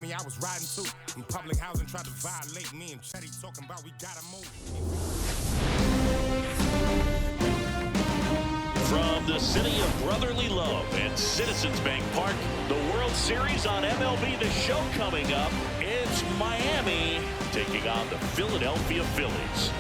Me, I was riding too. In public housing, tried to violate me and Chetty talking about we gotta move. From the city of brotherly love and Citizens Bank Park, the World Series on MLB The Show coming up. It's Miami taking on the Philadelphia Phillies.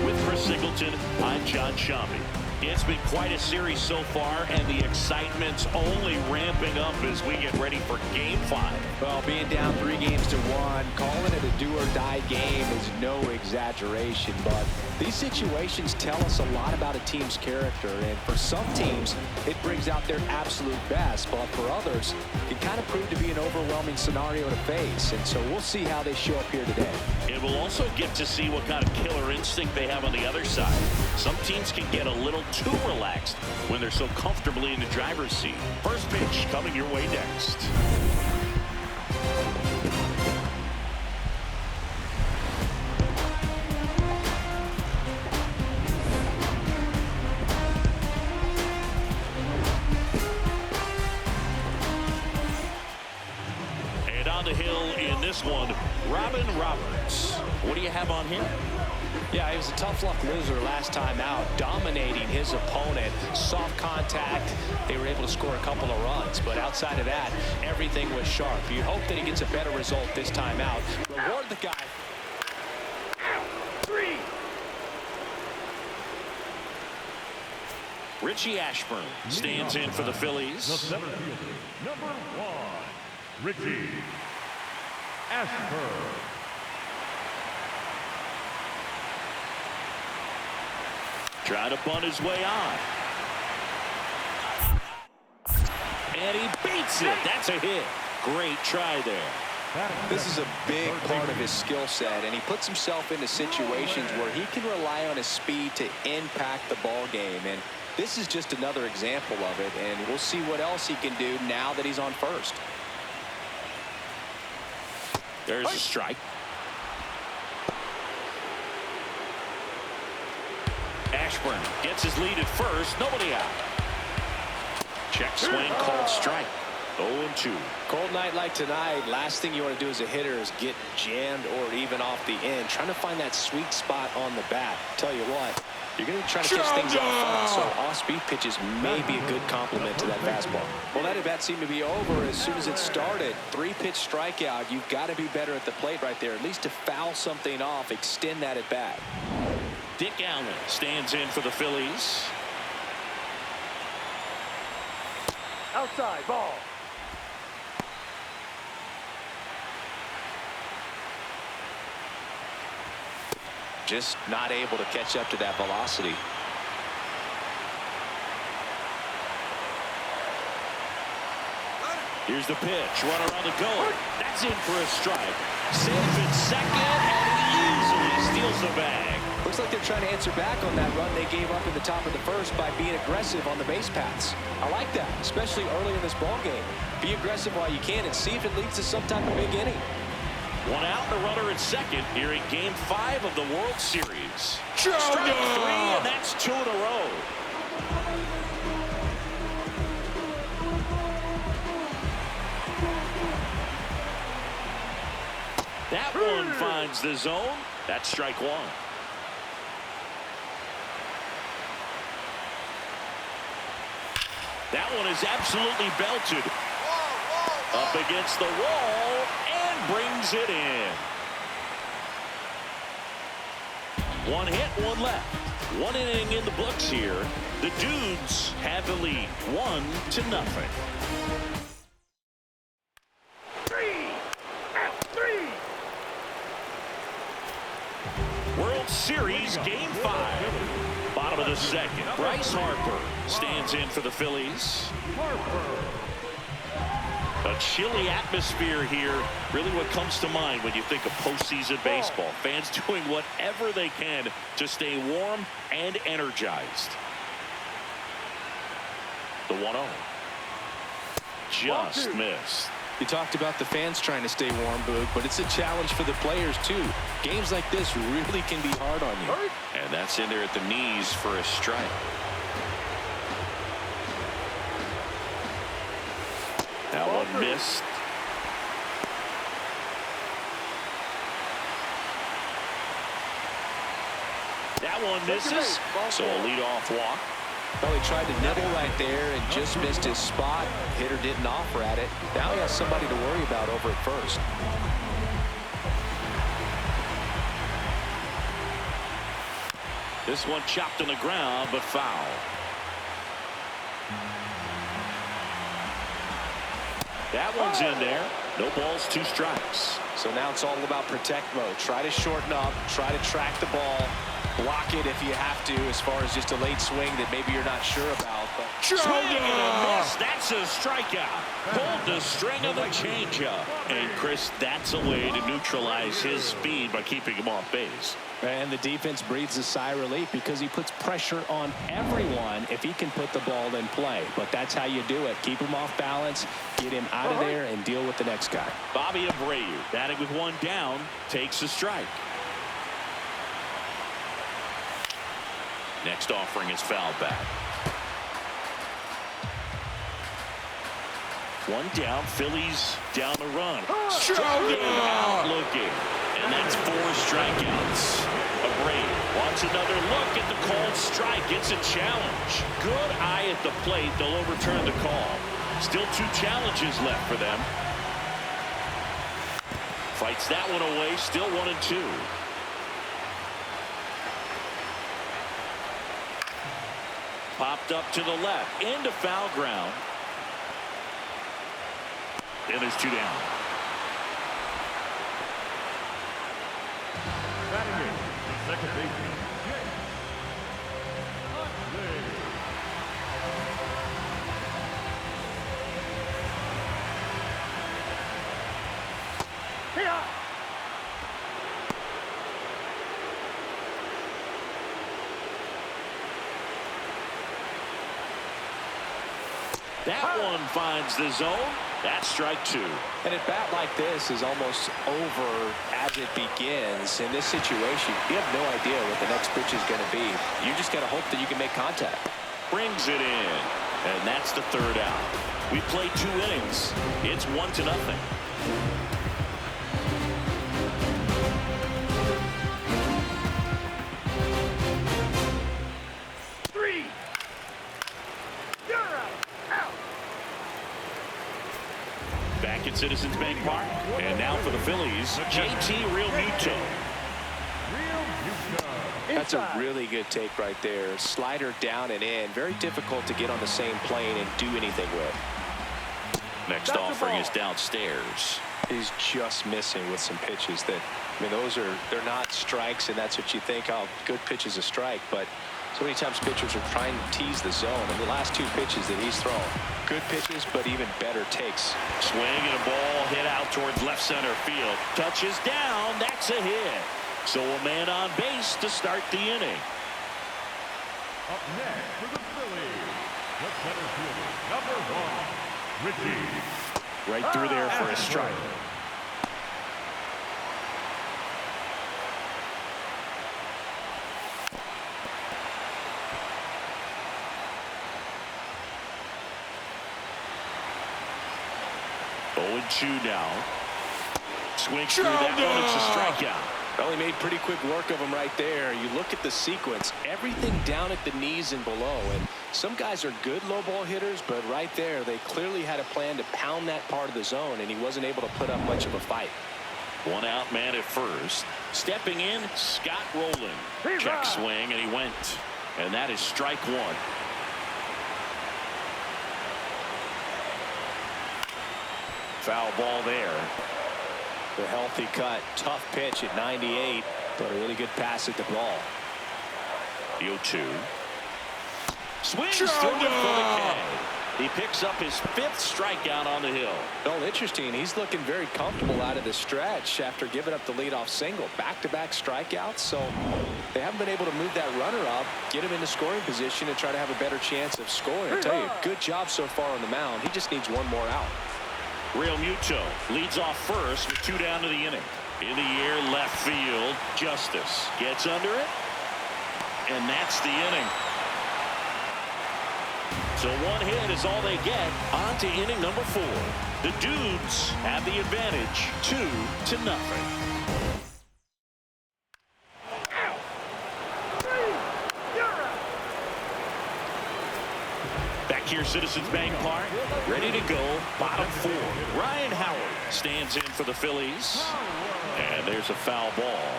With Chris Singleton, I'm John Shambi. It's been quite a series so far, and the excitement's only ramping up as we get ready for Game 5. Well, being down 3-1, calling it a do-or-die game is no exaggeration, but these situations tell us a lot about a team's character, and for some teams, it brings out their absolute best, but for others, it can kind of prove to be an overwhelming scenario to face, and so we'll see how they show up here today. And we'll also get to see what kind of killer instinct they have on the other side. Some teams can get a little too relaxed when they're so comfortably in the driver's seat. First pitch coming your way next. And on the hill in this one, Robin Roberts. What do you have on him? Yeah, he was a tough luck loser last time out, dominating his opponent. Soft contact. They were able to score a couple of runs, but outside of that, everything was sharp. You hope that he gets a better result this time out. Reward the guy. 3. Richie Ashburn stands in for the Phillies. The center fielder, number 1, Richie Ashburn. Trying to bunt his way on. And he beats it. That's a hit. Great try there. This is a big part of his skill set, and he puts himself into situations where he can rely on his speed to impact the ball game. And this is just another example of it, and we'll see what else he can do now that he's on first. There's a strike. Ashburn gets his lead at first. Nobody out. Check swing, called strike. 0-2. Cold night like tonight, last thing you want to do as a hitter is get jammed or even off the end. Trying to find that sweet spot on the bat. Tell you what, you're going to try to catch things off front, so off-speed pitches may be a good complement to that fastball. Well, that at-bat seemed to be over as soon as it started. 3-pitch strikeout. You've got to be better at the plate right there, at least to foul something off, extend that at-bat. Dick Allen stands in for the Phillies. Outside ball. Just not able to catch up to that velocity. Here's the pitch. Runner on the go. That's in for a strike. Safe at second, and he easily steals the bag. Looks like they're trying to answer back on that run they gave up in the top of the first by being aggressive on the base paths. I like that, especially early in this ball game. Be aggressive while you can and see if it leads to some type of big inning. One out and a runner at second here in Game 5 of the World Series. Strike 3, and that's 2 in a row. That one finds the zone. That's strike 1. That one is absolutely belted. Up against the wall and brings it in. 1 hit, 1 left. 1 inning in the books here. The Dudes have the lead, 1-0. 3. World Series Game 5. Bottom of the second. Bryce Harper stands in for the Phillies. A chilly atmosphere here. Really what comes to mind when you think of postseason baseball. Fans doing whatever they can to stay warm and energized. The 1-0. Just missed. You talked about the fans trying to stay warm, Boog, but it's a challenge for the players, too. Games like this really can be hard on you. And that's in there at the knees for a strike. That one missed. That one misses, so a leadoff walk. Well, he tried to nibble right there and just missed his spot. Hitter didn't offer at it. Now he has somebody to worry about over at first. This one chopped on the ground, but foul. That one's in there. No balls, 2 strikes. So now it's all about protect mode. Try to shorten up, try to track the ball, block it if you have to, as far as just a late swing that maybe you're not sure about. But swing and a miss. That's a strikeout. Pulled the string of the changeup. And Chris, that's a way to neutralize his speed by keeping him off base. And the defense breathes a sigh of relief because he puts pressure on everyone if he can put the ball in play. But that's how you do it. Keep him off balance, get him out of there, and deal with the next guy. Bobby Abreu, batting with 1 down, takes a strike. Next offering is fouled back. 1 down, Phillies down the run. Struck out looking. And that's 4 strikeouts. Abreu wants another look at the called strike. It's a challenge. Good eye at the plate. They'll overturn the call. Still 2 challenges left for them. Fights that one away. Still 1-2. Popped up to the left. Into foul ground. And there's 2 down. Batting in, the second baseman, Jake. That one finds the zone. That's strike 2. And a bat like this is almost over as it begins. In this situation, you have no idea what the next pitch is going to be. You just got to hope that you can make contact. Brings it in. And that's the 3rd out. We played 2 innings. It's 1-0. Back at Citizens Bank Park. And now for the Phillies, JT Realmuto. That's a really good take right there. Slider down and in. Very difficult to get on the same plane and do anything with. Next offering is downstairs. He's just missing with some pitches that, I mean, they're not strikes, and that's what you think, oh, good pitch is a strike. But so many times pitchers are trying to tease the zone. And the last 2 pitches that he's thrown, good pitches, but even better takes. Swing and a ball hit out towards left center field. Touches down. That's a hit. So a man on base to start the inning. Up next for the Phillies, the center fielder, number 1, Richie. Right through there for a strike. Oh, 2 now. Swing through that one. It's a strikeout. Well, he made pretty quick work of him right there. You look at the sequence, everything down at the knees and below. And some guys are good low ball hitters, but right there, they clearly had a plan to pound that part of the zone, and he wasn't able to put up much of a fight. 1 out man at first. Stepping in, Scott Rowland. Check swing, and he went. And that is strike 1. Foul ball there. The healthy cut, tough pitch at 98, but a really good pass at the ball. The 0-2. Swings through it for the K. He picks up his 5th strikeout on the hill. Well, interesting. He's looking very comfortable out of the stretch after giving up the leadoff single. Back-to-back strikeouts, so they haven't been able to move that runner up, get him into scoring position, and try to have a better chance of scoring. I tell you, good job so far on the mound. He just needs 1 more out. Realmuto leads off first with 2 down to the inning. In the air, left field. Justice gets under it, and that's the inning. So 1 hit is all they get. On to inning number 4. The Dudes have the advantage, 2-0. Citizens Bank Park. Ready to go, bottom 4. Ryan Howard stands in for the Phillies. And there's a foul ball.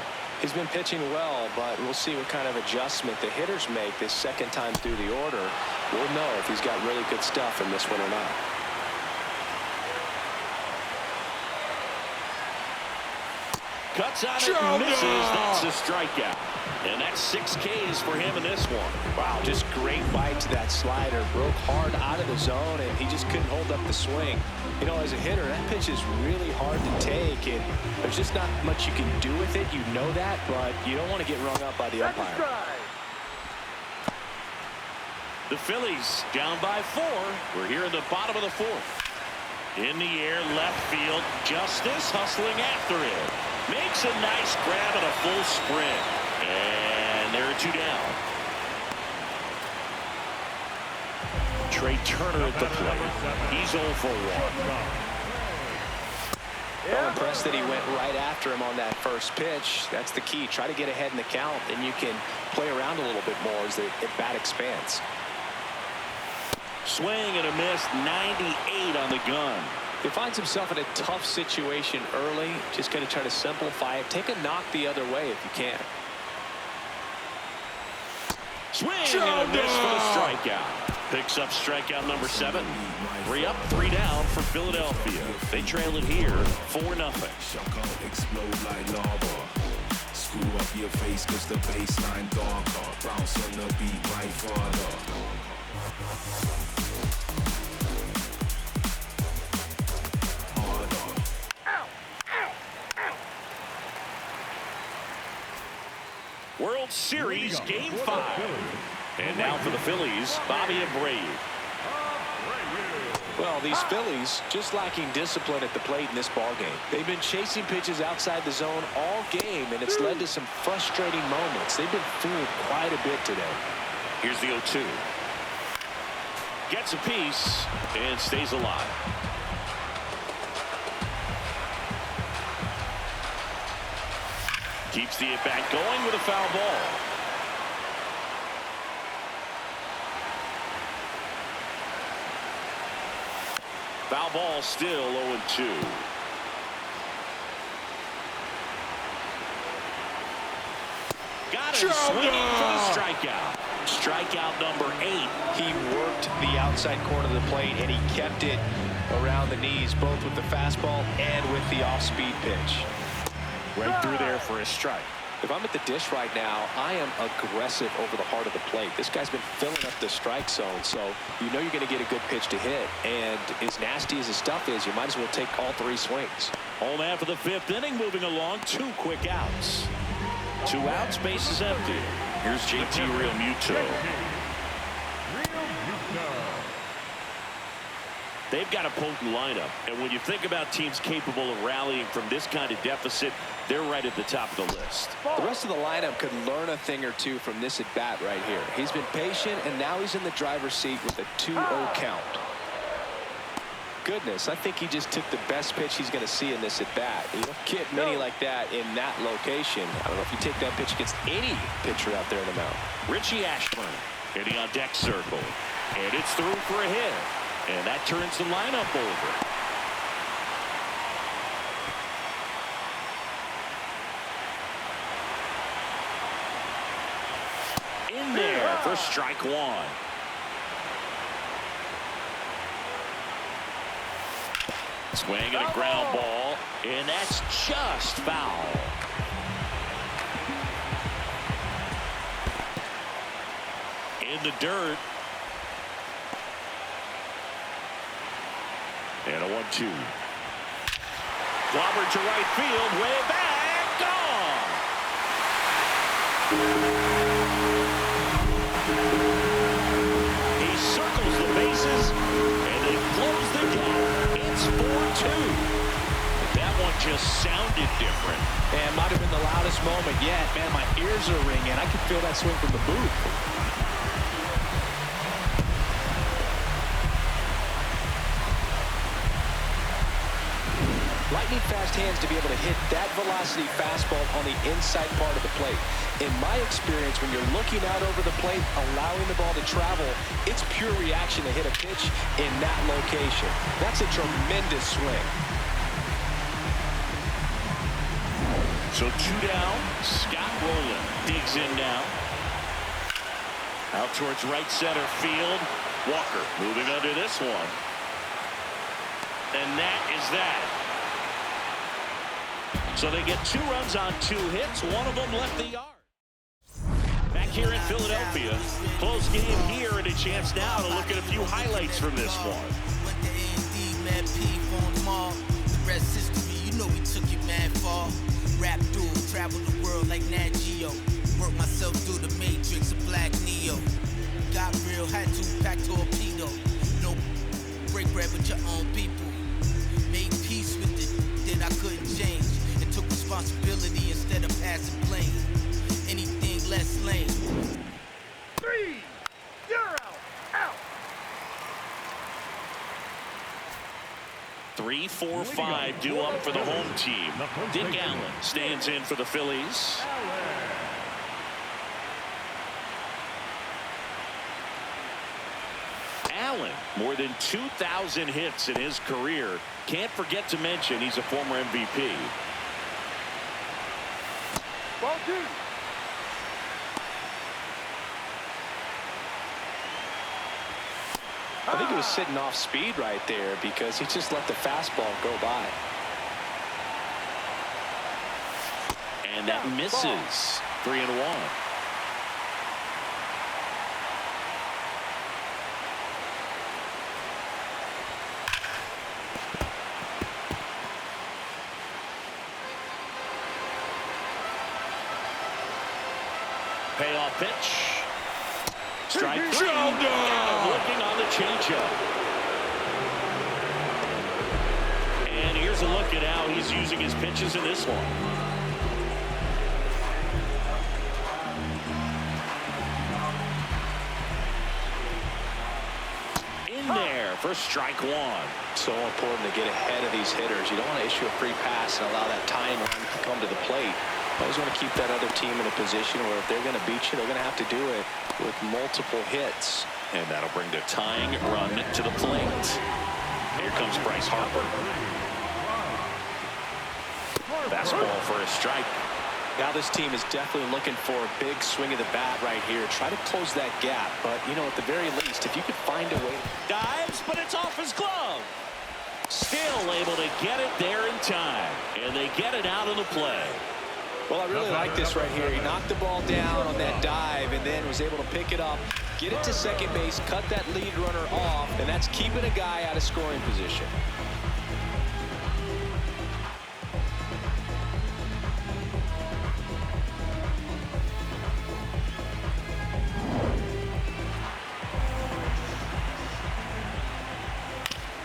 He's been pitching well, but we'll see what kind of adjustment the hitters make this second time through the order. We'll know if he's got really good stuff in this one or not. Cuts on it and misses. That's a strikeout. And that's 6 Ks for him in this one. Wow, just great bite to that slider. Broke hard out of the zone, and he just couldn't hold up the swing. You know, as a hitter, that pitch is really hard to take, and there's just not much you can do with it. You know that, but you don't want to get rung up by the umpire. The Phillies down by 4. We're here in the bottom of the 4th. In the air, left field. Justice hustling after it. Makes a nice grab and a full sprint. And there are 2 down. Trey Turner at the plate. He's 0 for 1. Well, impressed that he went right after him on that first pitch. That's the key. Try to get ahead in the count, and you can play around a little bit more as the bat expands. Swing and a miss. 98 on the gun. He finds himself in a tough situation early. Just got to try to simplify it. Take a knock the other way if you can. Swing and a miss for the strikeout. Picks up strikeout number 7. 3 up, 3 down for Philadelphia. They trail it here 4-0. Explode like lava. Screw up your face cause the baseline darker. Bounce on the beat right farther. World Series Game 5. And now for the Phillies, Bobby Abreu. Well, these Phillies just lacking discipline at the plate in this ballgame. They've been chasing pitches outside the zone all game, and it's led to some frustrating moments. They've been fooled quite a bit today. Here's the 0-2. Gets a piece and stays alive. Keeps the at-bat going with a foul ball. Foul ball still 0-2. Got him swinging for the strikeout. Strikeout number 8. He worked the outside corner of the plate, and he kept it around the knees, both with the fastball and with the off-speed pitch. Right through there for a strike. If I'm at the dish right now, I am aggressive over the heart of the plate. This guy's been filling up the strike zone, so you know you're going to get a good pitch to hit. And as nasty as his stuff is, you might as well take all 3 swings. Home after the 5th inning, moving along. 2 quick outs. 2 outs, base is empty. Here's JT Realmuto. They've got a potent lineup, and when you think about teams capable of rallying from this kind of deficit, they're right at the top of the list. The rest of the lineup could learn a thing or two from this at-bat right here. He's been patient, and now he's in the driver's seat with a 2-0 count. Goodness, I think he just took the best pitch he's going to see in this at-bat. You don't get many like that in that location. I don't know if you take that pitch against any pitcher out there in the mound. Richie Ashburn hitting on deck circle, and it's through for a hit. And that turns the lineup over. In there for strike 1. Swing and a ground ball, and that's just foul. In the dirt. And a 1-2. Clobbered to right field, way back, gone. He circles the bases, and they close the gap. It's 4-2. That one just sounded different. And might have been the loudest moment yet. Man, my ears are ringing. I can feel that swing from the booth. lightning fast hands to be able to hit that velocity fastball on the inside part of the plate. In my experience, when you're looking out over the plate, allowing the ball to travel, it's pure reaction to hit a pitch in that location. That's a tremendous swing. So 2 down. Scott Rowland digs in now. Out towards right center field. Walker moving under this one. And that is that. So they get 2 runs on 2 hits. One of them left the yard. Back here in Philadelphia. Close game here and a chance now to look at a few highlights from this one. The rest history, you know we took it mad far. Rap dude, travel the world like Nat Geo. Work myself through the matrix of Black Neo. Got real, had to pack torpedo. No break bread with your own people. Made peace with it that I couldn't change. And took responsibility instead of passing blame. Anything less lame. 3, you're out. 3, 4, 5 due up for the home team. Dick Allen stands in for the Phillies. Allen, more than 2,000 hits in his career. Can't forget to mention he's a former MVP. Ball 2. I think he was sitting off speed right there because he just let the fastball go by. And that misses. 3-1. Payoff pitch. Strike 3. Looking on the changeup. And here's a look at how he's using his pitches in this one. In there for strike 1. So important to get ahead of these hitters. You don't want to issue a free pass and allow that tying run to come to the plate. Always want to keep that other team in a position where if they're going to beat you, they're going to have to do it with multiple hits. And that'll bring the tying run to the plate. Here comes Bryce Harper. Fastball for a strike. Now this team is definitely looking for a big swing of the bat right here. Try to close that gap. But, you know, at the very least, if you could find a way. Dives, but it's off his glove. Still able to get it there in time. And they get it out of the play. Well, I really like this right here. He knocked the ball down on that dive and then was able to pick it up, get it to second base, cut that lead runner off, and that's keeping a guy out of scoring position.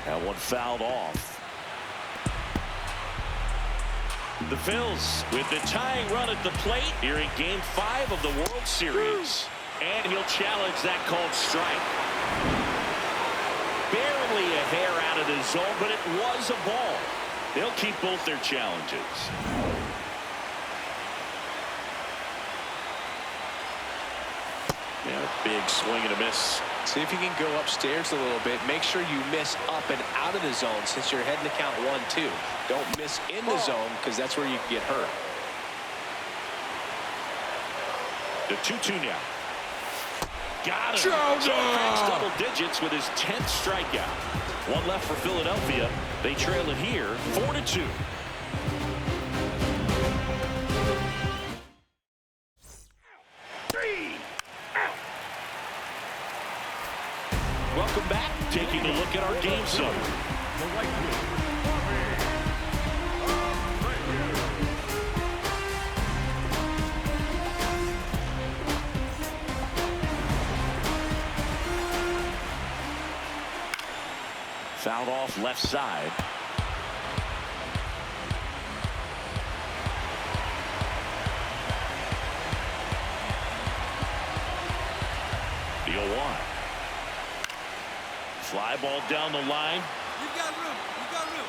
That one fouled off. The Phils with the tying run at the plate here in Game 5 of the World Series. And he'll challenge that called strike. Barely a hair out of the zone, but it was a ball. They'll keep both their challenges. Yeah, big swing and a miss. See if you can go upstairs a little bit. Make sure you miss up and out of the zone since you're heading to count 1-2. Don't miss in the zone because that's where you get hurt. The 2-2 now. Got him. So cracks double digits with his 10th strikeout. One left for Philadelphia. They trail it here 4-2. Welcome back. Taking a look at our game summary. Fouled off left side. The 0-1. Fly ball down the line. You got room. You got room.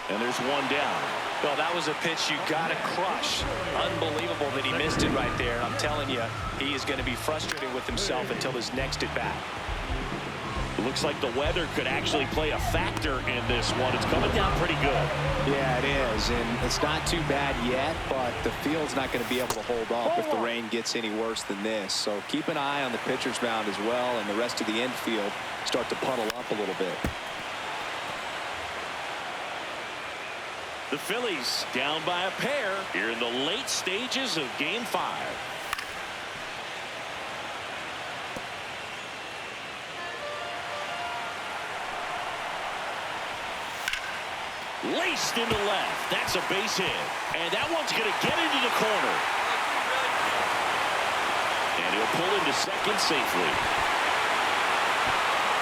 And there's one down. Well, that was a pitch you got to crush. Unbelievable that he missed it right there. I'm telling you, he is going to be frustrated with himself until his next at bat. It looks like the weather could actually play a factor in this one. It's coming down pretty good. Yeah, it is, and it's not too bad yet, but the field's not going to be able to hold off if the rain gets any worse than this. So keep an eye on the pitcher's mound as well, and the rest of the infield start to puddle up a little bit. The Phillies down by a pair here in the late stages of Game 5. Laced into left. That's a base hit. And that one's going to get into the corner. And he'll pull into second safely.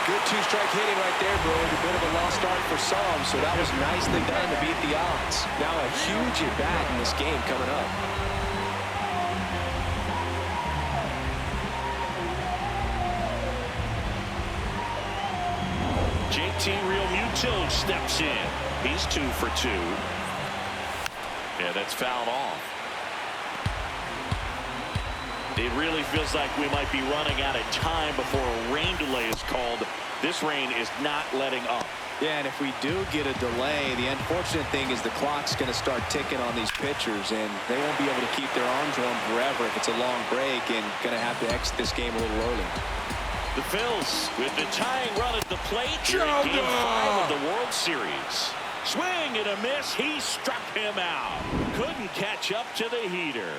Good two-strike hitting right there, bro. A bit of a lost start for some, so that was nicely done to beat the odds. Now a huge at-bat in this game coming up. JT Realmuto steps in. He's 2 for 2. Yeah, that's fouled off. It really feels like we might be running out of time before a rain delay is called. This rain is not letting up. Yeah, and if we do get a delay, the unfortunate thing is the clock's going to start ticking on these pitchers, and they won't be able to keep their arms warm forever if it's a long break, and going to have to exit this game a little early. The Phils with the tying run at the plate here in Game 5 of the World Series. Swing and a miss. He struck him out. Couldn't catch up to the heater.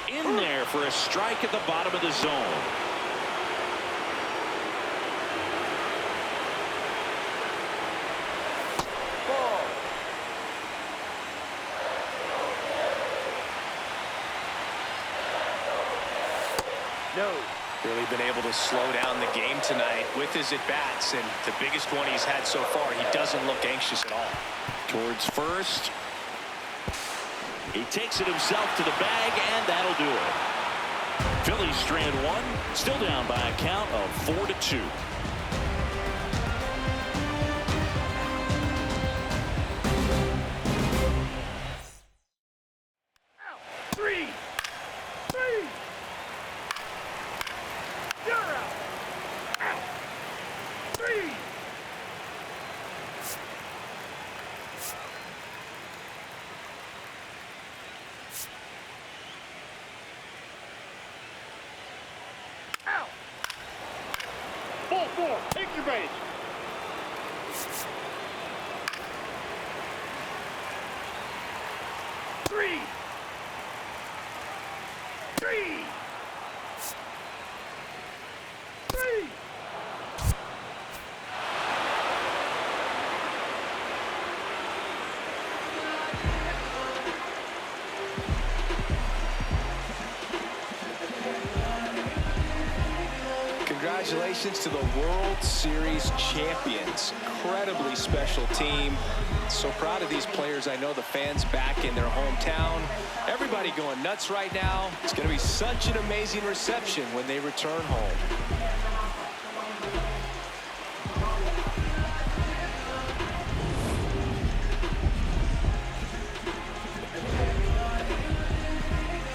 In there for a strike at the bottom of the zone. Really been able to slow down the game tonight with his at-bats, and the biggest one he's had so far, he doesn't look anxious at all. Towards first. He takes it himself to the bag, and that'll do it. Phillies strand one, still down by a count of 4-2. Take your base. Three. Congratulations to the World Series champions. Incredibly special team. So proud of these players. I know the fans back in their hometown. Everybody going nuts right now. It's going to be such an amazing reception when they return home.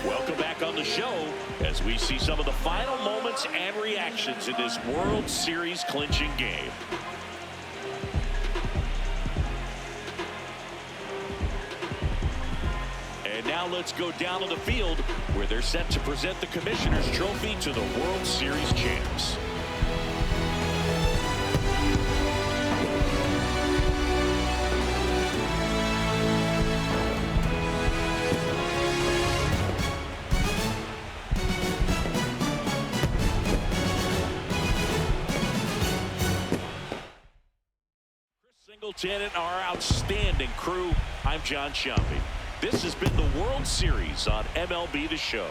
Welcome back on the show as we see some of the final moments and reactions in this World Series clinching game. And now let's go down to the field where they're set to present the Commissioner's Trophy to the World Series champs. Singleton and our outstanding crew. I'm John Shelby. This has been the World Series on MLB The Show.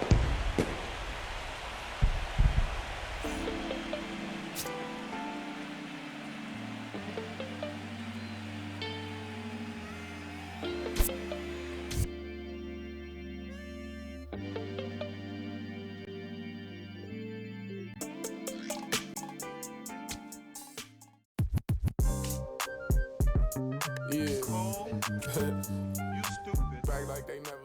Yeah. Cole, you stupid. Back like they never